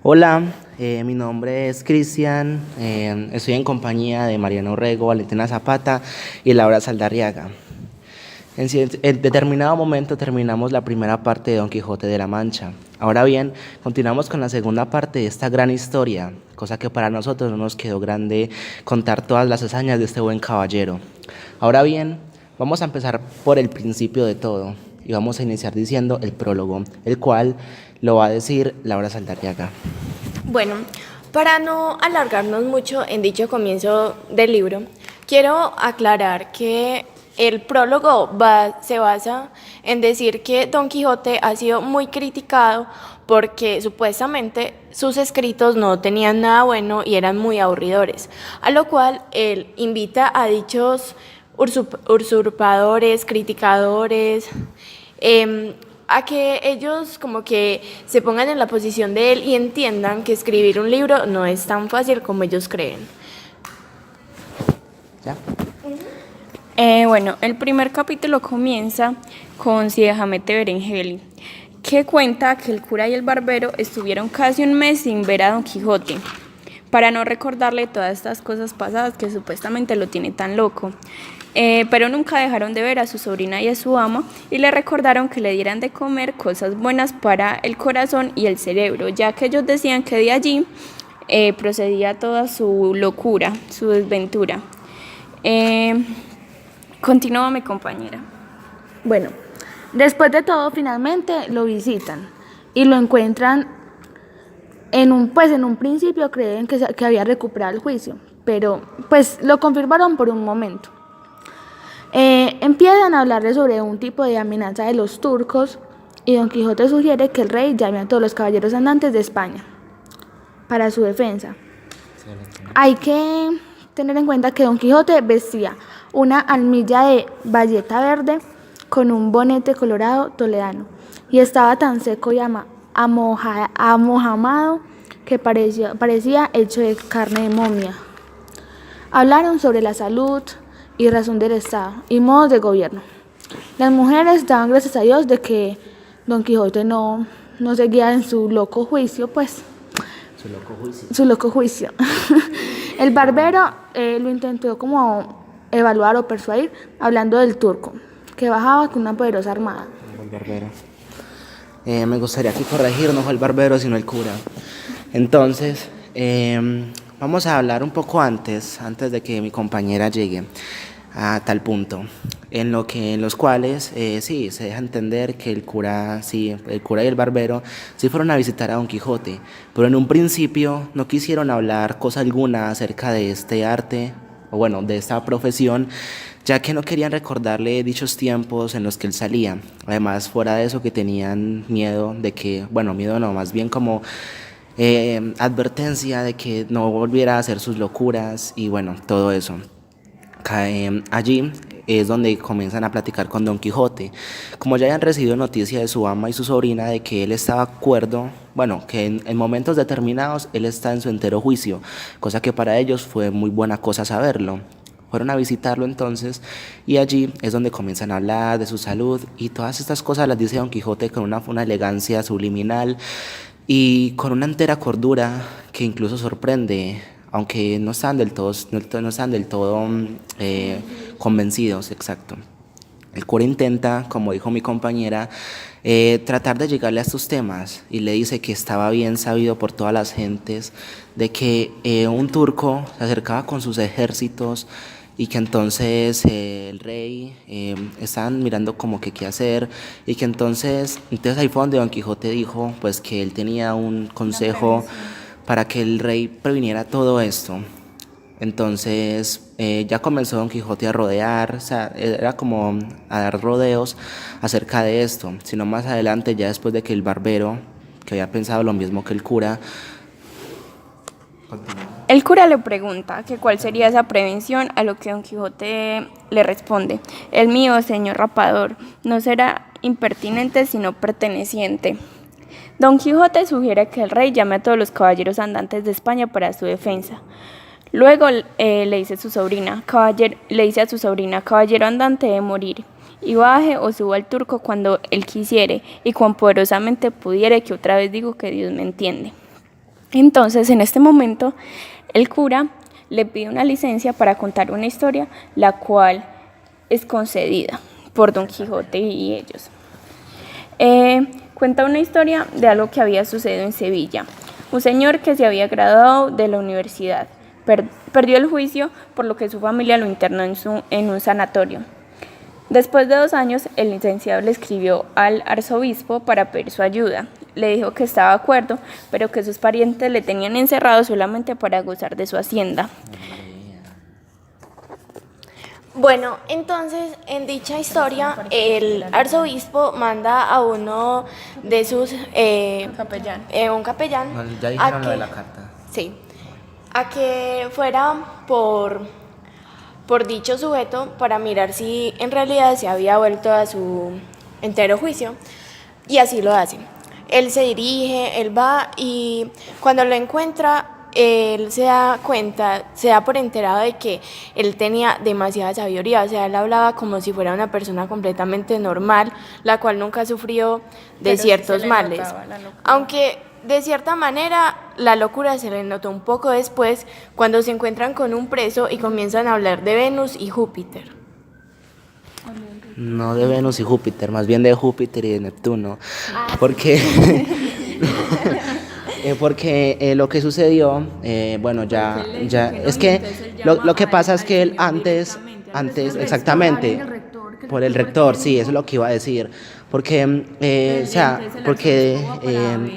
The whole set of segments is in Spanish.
Hola, mi nombre es Cristian, estoy en compañía de Mariano Orrego, Valentina Zapata y Laura Saldarriaga. En determinado momento terminamos la primera parte de Don Quijote de la Mancha. Ahora bien, continuamos con la segunda parte de esta gran historia, cosa que para nosotros no nos quedó grande contar todas las hazañas de este buen caballero. Ahora bien, vamos a empezar por el principio de todo y vamos a iniciar diciendo el prólogo, el cual lo va a decir Laura Saldarriaga. Bueno, para no alargarnos mucho en dicho comienzo del libro, quiero aclarar que el prólogo se basa en decir que Don Quijote ha sido muy criticado porque supuestamente sus escritos no tenían nada bueno y eran muy aburridores, a lo cual él invita a dichos usurpadores, criticadores, a que ellos como que se pongan en la posición de él y entiendan que escribir un libro no es tan fácil como ellos creen. ¿Ya? Bueno, el primer capítulo comienza con Cide Hamete Berengeli, que cuenta que el cura y el barbero estuvieron casi un mes sin ver a Don Quijote, para no recordarle todas estas cosas pasadas que supuestamente lo tiene tan loco. Pero nunca dejaron de ver a su sobrina y a su ama y le recordaron que le dieran de comer cosas buenas para el corazón y el cerebro, ya que ellos decían que de allí procedía toda su locura, su desventura. Continúa mi compañera. Bueno, después de todo, finalmente lo visitan y lo encuentran en un principio creen que había recuperado el juicio, pero pues lo confirmaron por un momento. Empiezan a hablarle sobre un tipo de amenaza de los turcos y Don Quijote sugiere que el rey llame a todos los caballeros andantes de España para su defensa. Hay que tener en cuenta que Don Quijote vestía una almilla de bayeta verde con un bonete colorado toledano y estaba tan seco y amojamado que parecía hecho de carne de momia. Hablaron sobre la salud y razón del Estado y modos de gobierno. Las mujeres daban gracias a Dios de que Don Quijote no seguía en su loco juicio, pues. Su loco juicio. El barbero lo intentó como evaluar o persuadir hablando del turco, que bajaba con una poderosa armada. El barbero. Me gustaría aquí corregir, no fue el barbero, sino el cura. Entonces, vamos a hablar un poco antes de que mi compañera llegue a tal punto, en los cuales sí, se deja entender que el cura y el barbero sí fueron a visitar a Don Quijote, pero en un principio no quisieron hablar cosa alguna acerca de este arte, o bueno, de esta profesión, ya que no querían recordarle dichos tiempos en los que él salía. Además, fuera de eso, que tenían miedo de que, bueno, miedo no, más bien como advertencia de que no volviera a hacer sus locuras y bueno, todo eso. Allí es donde comienzan a platicar con Don Quijote. Como ya habían recibido noticia de su ama y su sobrina de que él estaba acuerdo, bueno, que en momentos determinados él está en su entero juicio, cosa que para ellos fue muy buena cosa saberlo. Fueron a visitarlo entonces y allí es donde comienzan a hablar de su salud y todas estas cosas las dice Don Quijote con una elegancia subliminal y con una entera cordura que incluso sorprende, aunque no están del todo, no están del todo convencidos, exacto. El cura intenta, como dijo mi compañera, tratar de llegarle a estos temas y le dice que estaba bien sabido por todas las gentes de que un turco se acercaba con sus ejércitos y que entonces el rey estaban mirando como que qué hacer y que entonces ahí fue donde Don Quijote dijo pues que él tenía un consejo para que el rey previniera todo esto. Entonces ya comenzó Don Quijote a rodear, o sea, era como a dar rodeos acerca de esto, sino más adelante, ya después de que el barbero, que había pensado lo mismo que el cura, El cura le pregunta que cuál sería esa prevención, a lo que Don Quijote le responde: el mío, señor rapador, no será impertinente sino perteneciente. Don Quijote sugiere que el rey llame a todos los caballeros andantes de España para su defensa. Luego le dice a su sobrina, caballero andante de morir, y baje o suba al turco cuando él quisiere, y cuan poderosamente pudiere, que otra vez digo que Dios me entiende. Entonces, en este momento, el cura le pide una licencia para contar una historia, la cual es concedida por Don Quijote y ellos. Cuenta una historia de algo que había sucedido en Sevilla. Un señor que se había graduado de la universidad perdió el juicio, por lo que su familia lo internó en un sanatorio. Después de 2 años, el licenciado le escribió al arzobispo para pedir su ayuda. Le dijo que estaba de acuerdo, pero que sus parientes le tenían encerrado solamente para gozar de su hacienda. Bueno, entonces en dicha historia el arzobispo manda a uno de sus un capellán No, ya a dijeron lo de que, la carta. sí, a que fuera por dicho sujeto para mirar si en realidad se había vuelto a su entero juicio, y así lo hace. Él se dirige, él va, y cuando lo encuentra, él se da cuenta, se da por enterado de que él tenía demasiada sabiduría. O sea, él hablaba como si fuera una persona completamente normal, la cual nunca sufrió de ciertos males. Aunque de cierta manera la locura se le notó un poco después, cuando se encuentran con un preso y comienzan a hablar de Venus y Júpiter. No de Venus y Júpiter, más bien de Júpiter y de Neptuno. Porque, porque lo que sucedió, bueno, ya es que lo que pasa es que él antes, exactamente, por el rector, sí, eso es lo que iba a decir. Porque, o sea, porque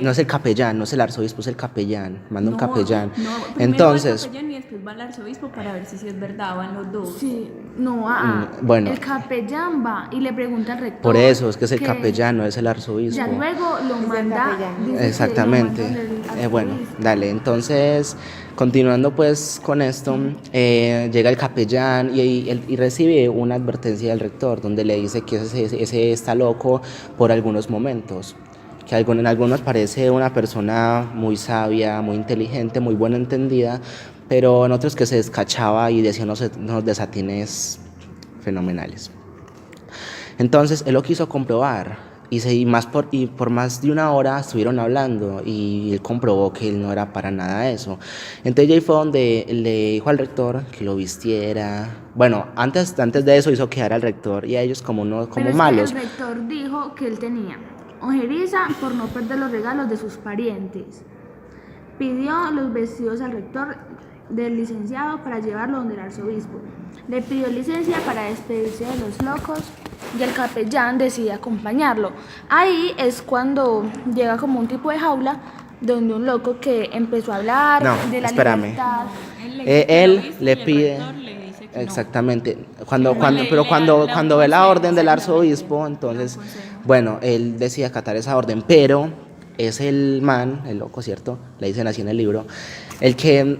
no es el capellán, no es el arzobispo, es el capellán, manda un capellán. Entonces, Y después va al arzobispo para ver si es verdad, van los dos. Sí, no, bueno. el capellán va y le pregunta al rector. Por eso, es que es el que capellán, no es el arzobispo. Ya luego lo manda. dice que Exactamente. lo manda al Bueno, arzobispo. dale, entonces, continuando pues con esto, llega el capellán y recibe una advertencia del rector donde le dice que ese está loco por algunos momentos, que en algunos parece una persona muy sabia, muy inteligente, muy buena entendida, pero en otros que se descachaba y decía unos desatines fenomenales. Entonces él lo quiso comprobar y por más de 1 hora estuvieron hablando y él comprobó que él no era para nada eso. Entonces ahí fue donde le dijo al rector que lo vistiera. Bueno, antes de eso hizo quedar al rector y a ellos como Pero es malos. que el rector dijo que él tenía ojeriza por no perder los regalos de sus parientes. Pidió los vestidos al rector del licenciado para llevarlo donde el arzobispo. Le pidió licencia para despedirse de los locos y el capellán decide acompañarlo. Ahí es cuando llega como un tipo de jaula donde un loco que empezó a hablar de la libertad. Él le pide, exactamente, cuando ve la orden del arzobispo, entonces, bueno, él decide acatar esa orden, pero es el man, el loco, ¿cierto? Le dicen así en el libro, el que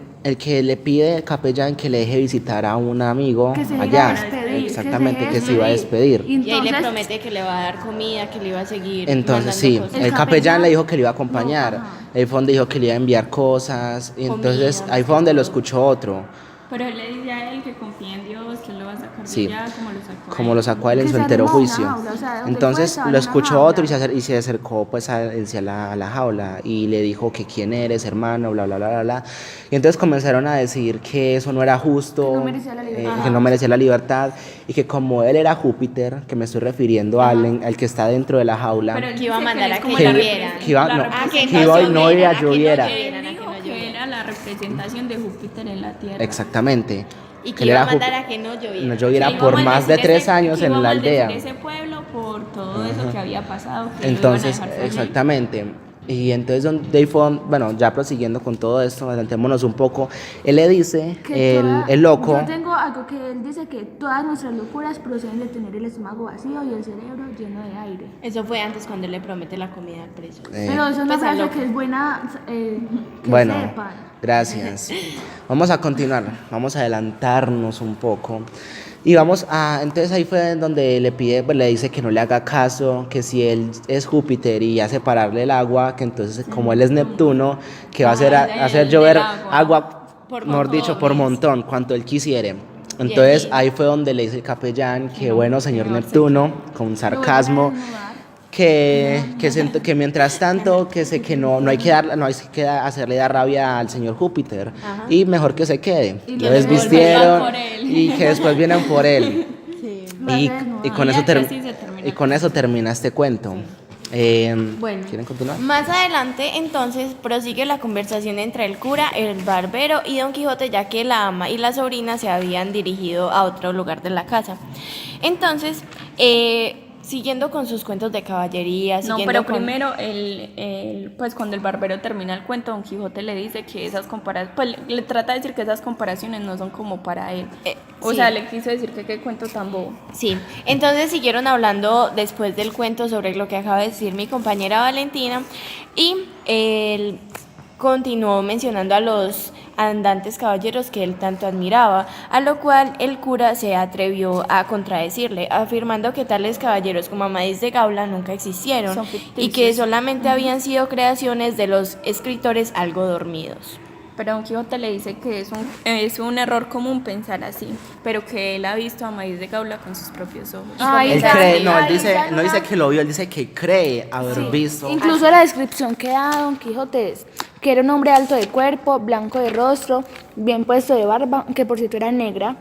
le pide al capellán que le deje visitar a un amigo Que se iba allá, a despedir, exactamente, que se iba a despedir. Y ahí le promete que le va a dar comida, que le iba a seguir Entonces mandando sí, cosas. el capellán le dijo que le iba a acompañar, No, ajá. ahí fue donde dijo que le iba a enviar cosas, y entonces Comida, ahí fue donde lo escuchó otro. Pero él le dice a él que confía en Dios, que él lo va a sacar Sí, de allá, como lo sacó a como él. lo sacó a él en Que su se entero armó una juicio. jaula, o sea, donde Entonces fue, estaba lo en una escuchó jaula. otro y se acercó pues a la jaula y le dijo que quién eres, hermano, bla, bla, bla, bla, bla. Y entonces comenzaron a decir que eso no era justo, Que no merecía la libertad. que no merecía la libertad y que como él era Júpiter, que me estoy refiriendo al que está dentro de la jaula, Pero él Que iba a dice mandar él a es que como que- la lloviera. que iba- la no, representación. que iba y no iba a lloviera. Él dijo que era la representación de Júpiter en la Tierra. Exactamente. Y que él iba a era mandar Júpiter. a que no lloviera. No lloviera Que iba por a más de maldecir 3 ese- años que iba en a la maldecir aldea. ese pueblo por todo eso que había pasado. Que Entonces, lo iban a dejar salir. exactamente. Y entonces, Dave Fon, bueno, ya prosiguiendo con todo esto, adelantémonos un poco. Él le dice, Que el loco, Yo tengo algo que él dice que todas nuestras locuras proceden de tener el estómago vacío y el cerebro lleno de aire. Eso fue antes cuando él le promete la comida al preso. Pero es una pues, al frase loco. que es buena que bueno, sepan. gracias. Vamos a continuar, vamos a adelantarnos un poco. Y entonces ahí fue donde le pide, pues le dice que no le haga caso, que si él es Júpiter y hace pararle el agua, que entonces como él es Neptuno, que va a hacer llover agua, Por mejor dicho, por montones. montón, cuanto él quisiere. Entonces ahí- ahí fue donde le dice el capellán que bueno, señor Neptuno, con sarcasmo, que mientras tanto que no hay que hacerle dar rabia al señor Júpiter y mejor que se quede. Lo desvistieron por él. y que después vienen por él. Y, y con eso Y así se termina. y con eso termina este cuento. Bueno. ¿Quieren continuar? Más adelante, entonces, prosigue la conversación entre el cura, el barbero y Don Quijote, ya que la ama y la sobrina se habían dirigido a otro lugar de la casa. Entonces, siguiendo con sus cuentos de caballería, No, siguiendo pero con- primero, pues cuando el barbero termina el cuento, Don Quijote le dice que esas comparaciones, pues le trata de decir que esas comparaciones no son como para él. O sí. sea, le quiso decir que qué cuento tan bobo. Sí, entonces siguieron hablando después del cuento sobre lo que acaba de decir mi compañera Valentina y él continuó mencionando a los andantes caballeros que él tanto admiraba, a lo cual el cura se atrevió a contradecirle, afirmando que tales caballeros como Amadís de Gaula nunca existieron Son y ficticios. que solamente habían sido creaciones de los escritores algo dormidos. Pero Don Quijote le dice que es un error común pensar así, pero que él ha visto a Amadís de Gaula con sus propios ojos. Ay, Él ya, cree, sí, no, él ahí dice, ya no dice que lo vio, él dice que cree haber visto. Incluso la descripción que da Don Quijote es que era un hombre alto de cuerpo, blanco de rostro, bien puesto de barba, que por cierto era negra,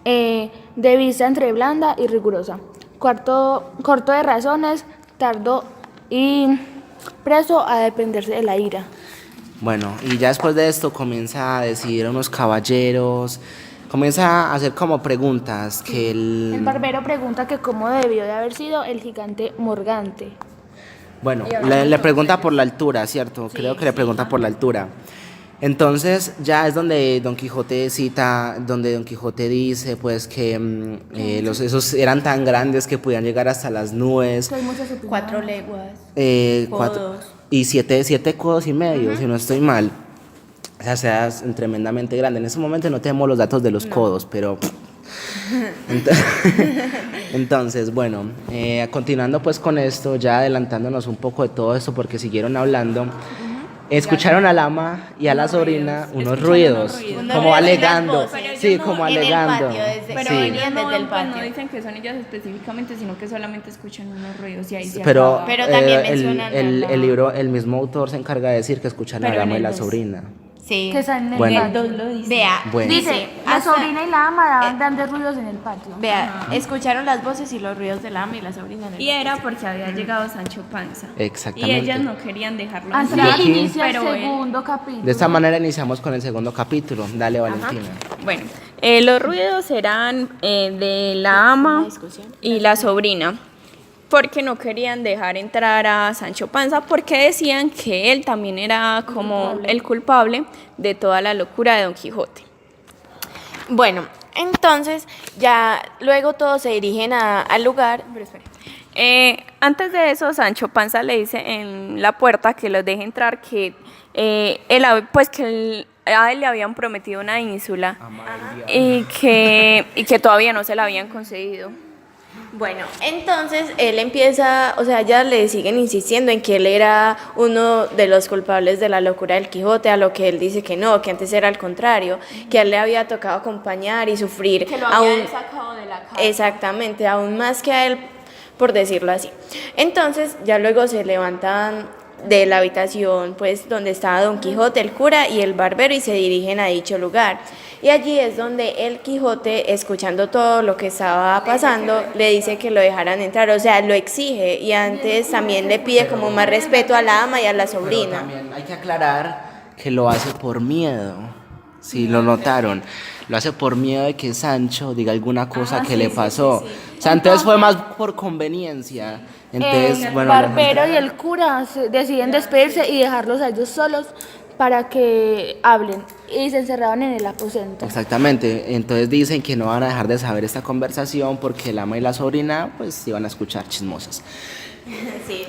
de vista entre blanda y rigurosa, corto de razones, tardo y preso a dependerse de la ira. Bueno, y ya después de esto comienza a decir a unos caballeros, comienza a hacer como preguntas que El barbero pregunta que cómo debió de haber sido el gigante Morgante. Bueno, le pregunta por la altura, ¿cierto? Creo que le pregunta por la altura. Entonces ya es donde Don Quijote cita, donde Don Quijote dice pues que esos eran tan grandes que podían llegar hasta las nubes. 4 leguas. Cuatro, y siete codos y medio, si no estoy mal. O sea, es tremendamente grande. En ese momento no tenemos los datos de los codos, pero... Entonces, bueno, continuando pues con esto, ya adelantándonos un poco de todo esto porque siguieron hablando. Escucharon al ama y a la sobrina unos ruidos, Unos como ruidos y alegando, unas voces. sí, No, como en el alegando. patio, desde- Pero Sí. ellos venían no, desde el pues, no patio. dicen que son ellas específicamente, sino que solamente escuchan unos ruidos y ahí se Pero, acaba. Pero también el, mencionan el- a la- el libro, el mismo autor se encarga de decir que escuchan Pero al ama en y el la dos. sobrina. Sí. Que están en el Bueno. patio. lo dice. Vea, Bueno. Dice, la hasta- sobrina y la ama daban grandes ruidos en el patio. Vea, escucharon las voces y los ruidos del ama y la sobrina. en el Y era porque había llegado Sancho Panza. Exactamente. Y ellas no querían dejarlo Hasta entrar, aquí- inicia el pero él- segundo capítulo. De esta manera iniciamos con el segundo capítulo. Dale, Valentina. Bueno, los ruidos eran de la ama y la sobrina, porque no querían dejar entrar a Sancho Panza, porque decían que él también era como el culpable de toda la locura de Don Quijote. Bueno, entonces ya luego todos se dirigen al lugar. Pero espere. Antes de eso, Sancho Panza le dice en la puerta que los deje entrar, que a él le habían prometido una ínsula y que todavía no se la habían concedido. Bueno, entonces él empieza, o sea, ya le siguen insistiendo en que él era uno de los culpables de la locura del Quijote, a lo que él dice que no, que antes era al contrario, que a él le había tocado acompañar y sufrir aún, sacado de la casa. exactamente, aún más que a él, por decirlo así. Entonces ya luego se levantan de la habitación, pues donde estaba Don Quijote, el cura y el barbero, y se dirigen a dicho lugar. Y allí es donde el Quijote, escuchando todo lo que estaba pasando, le dice que lo dejaran entrar, o sea, lo exige, y antes también le pide como más respeto a la ama y a la Pero sobrina. también hay que aclarar que lo hace por miedo. Si lo notaron, lo hace por miedo de que Sancho diga alguna cosa que le pasó. O sea, entonces fue más por conveniencia. Entonces, El bueno, barbero y el cura deciden despedirse y dejarlos a ellos solos para que hablen, y se encerraban en el aposento. exactamente. Entonces dicen que no van a dejar de saber esta conversación porque el ama y la sobrina pues iban a escuchar chismosas. Sí.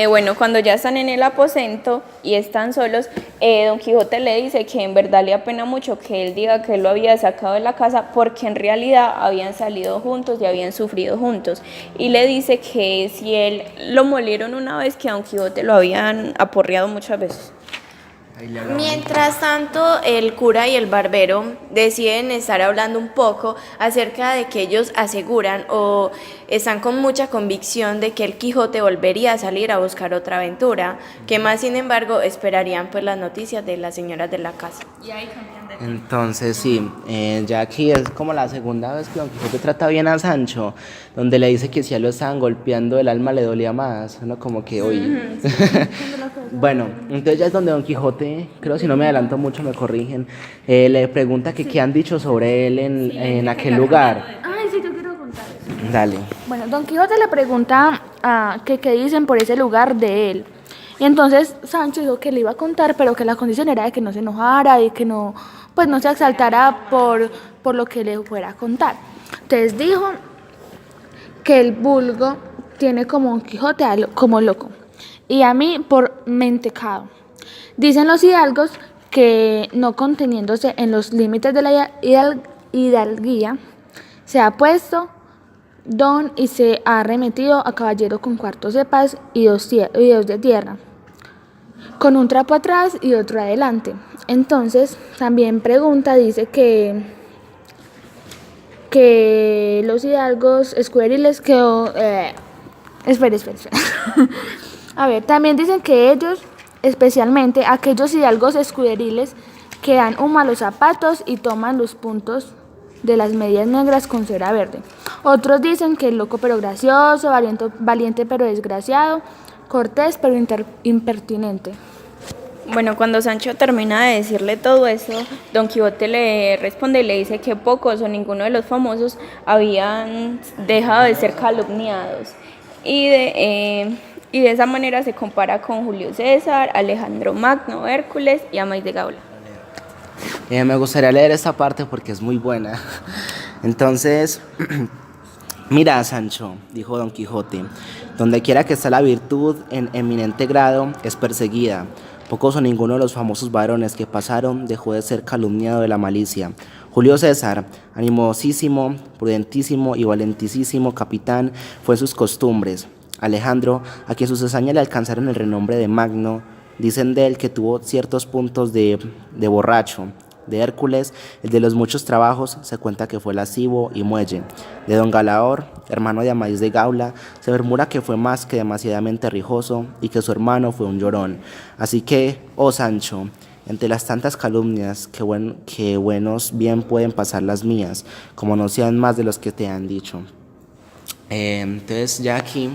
Bueno, cuando ya están en el aposento y están solos, Don Quijote le dice que en verdad le apena mucho que él diga que él lo había sacado de la casa, porque en realidad habían salido juntos y habían sufrido juntos. Y le dice que si él lo molieron una vez, que a Don Quijote lo habían aporreado muchas veces. Mientras tanto, el cura y el barbero deciden estar hablando un poco acerca de que ellos aseguran o están con mucha convicción de que el Quijote volvería a salir a buscar otra aventura, que más sin embargo esperarían pues las noticias de las señoras de la casa. Entonces sí, ya aquí es como la segunda vez que Don Quijote trata bien a Sancho, donde le dice que si a él lo estaban golpeando el alma le dolía más, ¿no? Como que hoy. Bueno, entonces ya es donde Don Quijote, creo si no me adelanto mucho me corrigen, le pregunta que qué han dicho sobre él en aquel lugar. Ay, sí, yo quiero contar eso. Dale. Bueno, Don Quijote le pregunta que qué dicen por ese lugar de él. Y entonces Sancho dijo que le iba a contar, pero que la condición era de que no se enojara y que no, pues no se exaltara por lo que le fuera a contar. Entonces dijo que el vulgo tiene como un Quijote como loco y a mí por mentecado. Dicen los hidalgos que no conteniéndose en los límites de la hidalguía, se ha puesto don y se ha remetido a caballero con cuartos de paz y dos de tierra, con un trapo atrás y otro adelante. Entonces también dice que los hidalgos escuderiles quedó... espera. A ver, también dicen que ellos, especialmente aquellos hidalgos escuderiles que dan humo a los zapatos y toman los puntos de las medias negras con cera verde. Otros dicen que es loco pero gracioso, valiente pero desgraciado, cortés pero impertinente. Bueno, cuando Sancho termina de decirle todo eso, Don Quijote le responde y le dice que pocos o ninguno de los famosos habían dejado de ser calumniados. Y de esa manera se compara con Julio César, Alejandro Magno, Hércules y Amais de Gaula. Me gustaría leer esta parte porque es muy buena. Entonces, mira, Sancho, dijo Don Quijote, donde quiera que está la virtud en eminente grado es perseguida. Pocos o ninguno de los famosos varones que pasaron dejó de ser calumniado de la malicia. Julio César, animosísimo, prudentísimo y valentísimo capitán, fue sus costumbres. Alejandro, a quien sus hazañas le alcanzaron el renombre de Magno, dicen de él que tuvo ciertos puntos de borracho. De Hércules, el de los muchos trabajos, se cuenta que fue lascivo y muelle. De Don Galaor, hermano de Amadís de Gaula, se murmura que fue más que demasiadamente rijoso y que su hermano fue un llorón. Así que, oh Sancho, entre las tantas calumnias, que buenos bien pueden pasar las mías, como no sean más de los que te han dicho. Entonces ya aquí...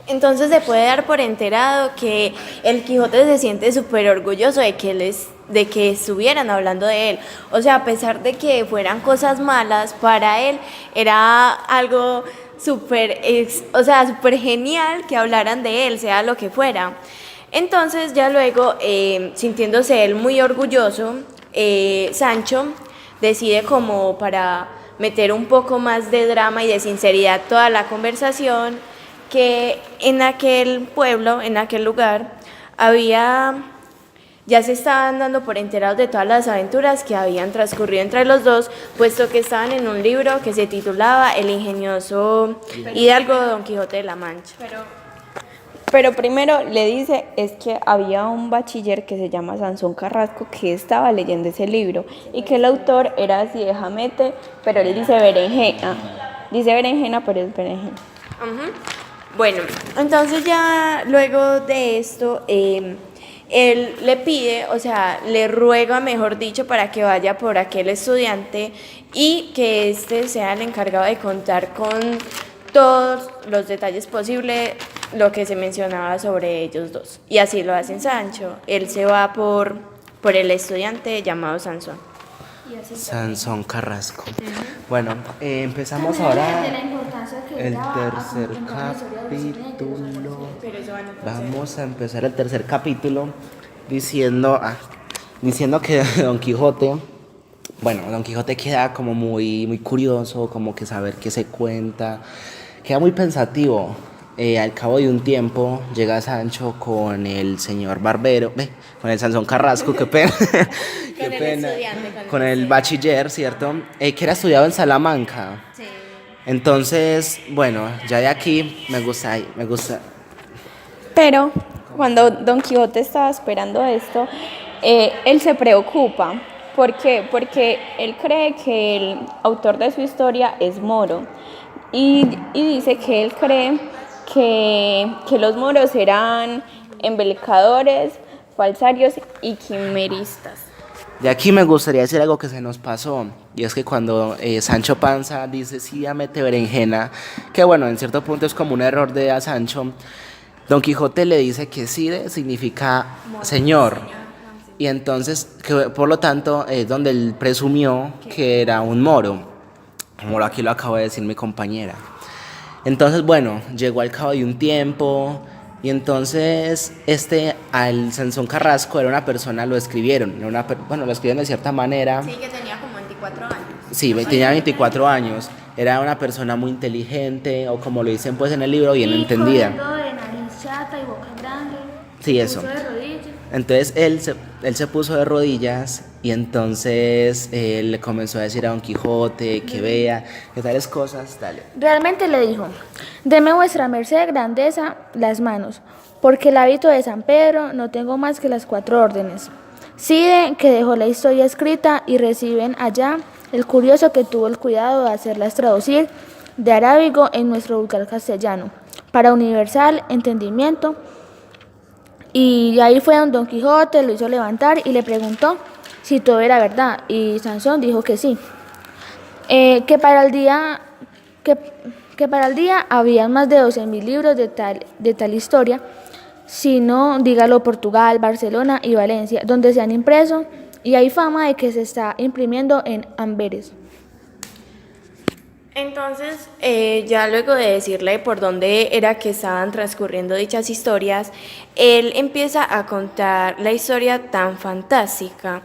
Entonces se puede dar por enterado que el Quijote se siente súper orgulloso de que estuvieran hablando de él. O sea, a pesar de que fueran cosas malas, para él era algo súper genial que hablaran de él, sea lo que fuera. Entonces ya luego, sintiéndose él muy orgulloso, Sancho decide como para meter un poco más de drama y de sinceridad toda la conversación, que en aquel pueblo, en aquel lugar, ya se estaban dando por enterados de todas las aventuras que habían transcurrido entre los dos, puesto que estaban en un libro que se titulaba El ingenioso hidalgo Don Quijote de la Mancha. Pero primero le dice es que había un bachiller que se llama Sansón Carrasco que estaba leyendo ese libro y que el autor era así de Jamete, pero él dice berenjena. Dice berenjena, pero es berenjena. Bueno, entonces ya luego de esto, él le pide, o sea, le ruega, mejor dicho, para que vaya por aquel estudiante y que éste sea el encargado de contar con todos los detalles posibles lo que se mencionaba sobre ellos dos. Y así lo hacen Sancho. Él se va por el estudiante llamado Sansón. Sansón Carrasco. Bueno, empezamos ahora el tercer capítulo. Vamos a empezar el tercer capítulo diciendo que Don Quijote queda como muy curioso, como que saber qué se cuenta, queda muy pensativo. Al cabo de un tiempo llega Sancho con el señor Barbero, con el Sansón Carrasco, qué pena, qué pena, con el bachiller, ¿cierto? Que era estudiado en Salamanca. Sí. Entonces, bueno, ya de aquí me gusta. Pero cuando Don Quijote estaba esperando esto, él se preocupa. ¿Por qué? Porque él cree que el autor de su historia es moro. y dice que él cree que los moros eran embelecadores, falsarios y quimeristas. De aquí me gustaría decir algo que se nos pasó, y es que cuando Sancho Panza dice sí, mete berenjena, que bueno, en cierto punto es como un error de a Sancho, Don Quijote le dice que Cide significa señor, y entonces, que por lo tanto, es donde él presumió que era un moro, como aquí lo acabo de decir mi compañera. Entonces, bueno, llegó al cabo de un tiempo y entonces al Sansón Carrasco era una persona, lo escribieron, bueno, lo escribieron de cierta manera. Sí, que tenía como 24 años. Sí, tenía 24 años, era una persona muy inteligente, o como lo dicen pues en el libro, bien entendida. Corriendo de nariz chata y boca grande. Sí, eso. Puso de rodillas. Entonces él se puso de rodillas y entonces le comenzó a decir a Don Quijote que vea, que tales cosas, dale. Realmente le dijo: deme vuestra merced grandeza las manos, porque el hábito de San Pedro no tengo más que las 4 órdenes. Cide, que dejó la historia escrita, y reciben allá el curioso que tuvo el cuidado de hacerlas traducir de arábigo en nuestro vulgar castellano, para universal entendimiento. Y ahí fue donde Don Quijote lo hizo levantar y le preguntó si todo era verdad, y Sansón dijo que sí. Que para el día habían más de 12.000 libros de tal historia, si no, dígalo Portugal, Barcelona y Valencia, donde se han impreso, y hay fama de que se está imprimiendo en Amberes. Entonces, ya luego de decirle por dónde era que estaban transcurriendo dichas historias, él empieza a contar la historia tan fantástica,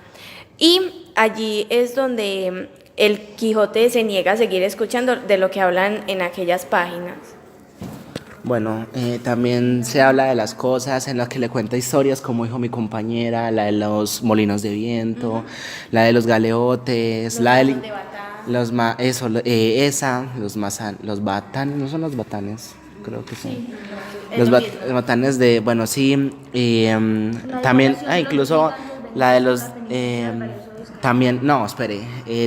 y allí es donde el Quijote se niega a seguir escuchando de lo que hablan en aquellas páginas. Bueno, también se habla de las cosas en las que le cuenta historias, como dijo mi compañera, la de los molinos de viento, la de los galeotes, la de los los batanes, ¿no son los batanes? Creo que sí. Los batanes de, bueno, sí, también, incluso la de los, también, no, espere,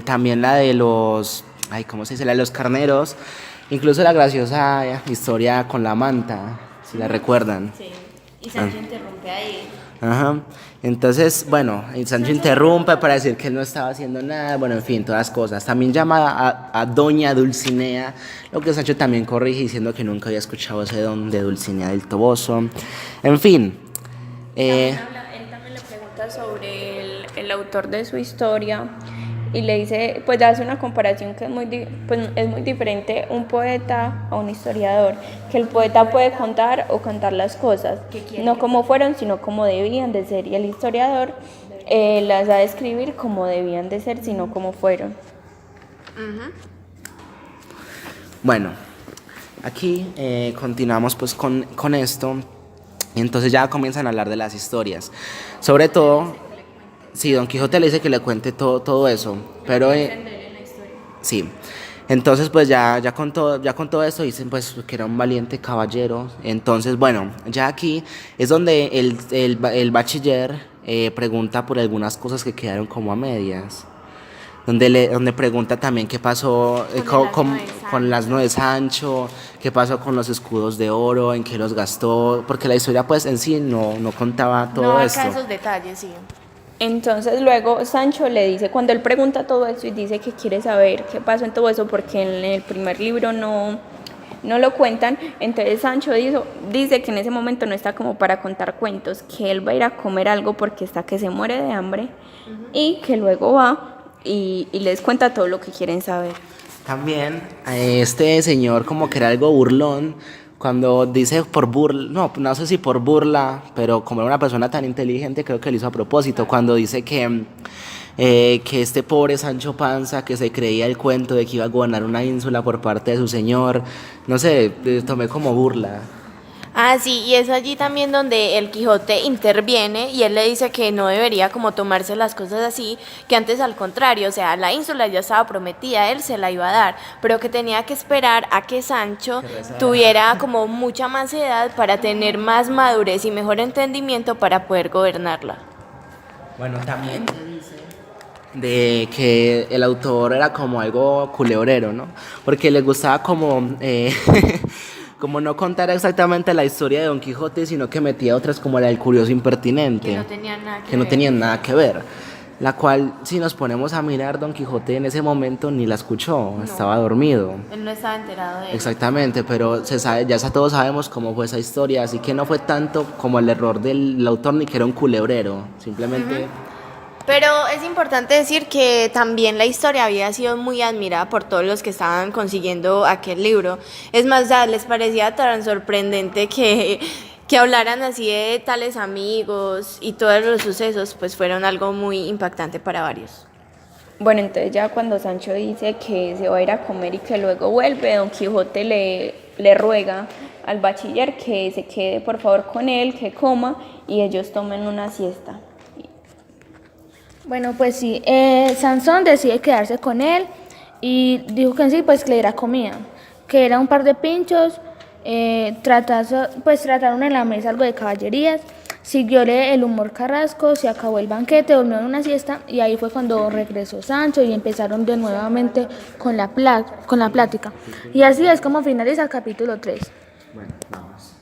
también la de los, ¿cómo se dice? La de los carneros. Incluso la graciosa historia con la manta, si la recuerdan. Sí, y Sancho interrumpe ahí. Ajá. Entonces, bueno, Sancho interrumpe para decir que él no estaba haciendo nada, bueno, en fin, todas cosas. También llama a Doña Dulcinea, lo que Sancho también corrige diciendo que nunca había escuchado ese don de Dulcinea del Toboso. En fin. Él también le pregunta sobre el autor de su historia y le dice, pues hace una comparación que es muy diferente un poeta a un historiador, que el poeta puede contar o cantar las cosas, no como fueron, sino como debían de ser, y el historiador las va a describir como debían de ser, sino como fueron. Bueno, aquí continuamos pues con esto, y entonces ya comienzan a hablar de las historias, sobre todo. Sí, Don Quijote le dice que le cuente todo eso, pero sí. Entonces pues ya con todo esto dicen pues que era un valiente caballero. Entonces bueno, ya aquí es donde el bachiller pregunta por algunas cosas que quedaron como a medias. Donde pregunta también qué pasó con las nueve de Sancho, qué pasó con los escudos de oro, en qué los gastó, porque la historia pues en sí no contaba todo esto. No, acá esos detalles, sí. Entonces luego Sancho le dice, cuando él pregunta todo eso y dice que quiere saber qué pasó en todo eso, porque en el primer libro no lo cuentan, entonces Sancho dice que en ese momento no está como para contar cuentos, que él va a ir a comer algo porque está que se muere de hambre, y que luego va y les cuenta todo lo que quieren saber. También este señor como que era algo burlón, cuando dice por burla, no sé si por burla, pero como era una persona tan inteligente, creo que lo hizo a propósito, cuando dice que este pobre Sancho Panza, que se creía el cuento de que iba a gobernar una ínsula por parte de su señor, no sé, tomé como burla. Ah, sí, y es allí también donde el Quijote interviene y él le dice que no debería como tomarse las cosas así, que antes al contrario, o sea, la ínsula ya estaba prometida, él se la iba a dar, pero que tenía que esperar a que Sancho tuviera como mucha más edad para tener más madurez y mejor entendimiento para poder gobernarla. Bueno, también de que el autor era como algo culebrero, ¿no? Porque le gustaba como, como no contar exactamente la historia de Don Quijote, sino que metía otras como la del curioso impertinente, Que no tenían nada que que no ver. tenían nada que ver. La cual, si nos ponemos a mirar, Don Quijote en ese momento ni la escuchó, estaba dormido. Él no estaba enterado de eso. Exactamente, pero se sabe, todos sabemos cómo fue esa historia, así que no fue tanto como el error del autor ni que era un culebrero, simplemente... Pero es importante decir que también la historia había sido muy admirada por todos los que estaban consiguiendo aquel libro. Es más, ya les parecía tan sorprendente que hablaran así de tales amigos y todos los sucesos, pues fueron algo muy impactante para varios. Bueno, entonces ya cuando Sancho dice que se va a ir a comer y que luego vuelve, Don Quijote le ruega al bachiller que se quede por favor con él, que coma y ellos tomen una siesta. Bueno, pues sí, Sansón decide quedarse con él y dijo que sí, pues que le diera comida, que era un par de pinchos, trataron en la mesa algo de caballerías, siguióle el humor carrasco, se acabó el banquete, durmió en una siesta y ahí fue cuando regresó Sancho y empezaron de nuevamente con la plática. Y así es como finaliza el capítulo 3. Bueno, vamos.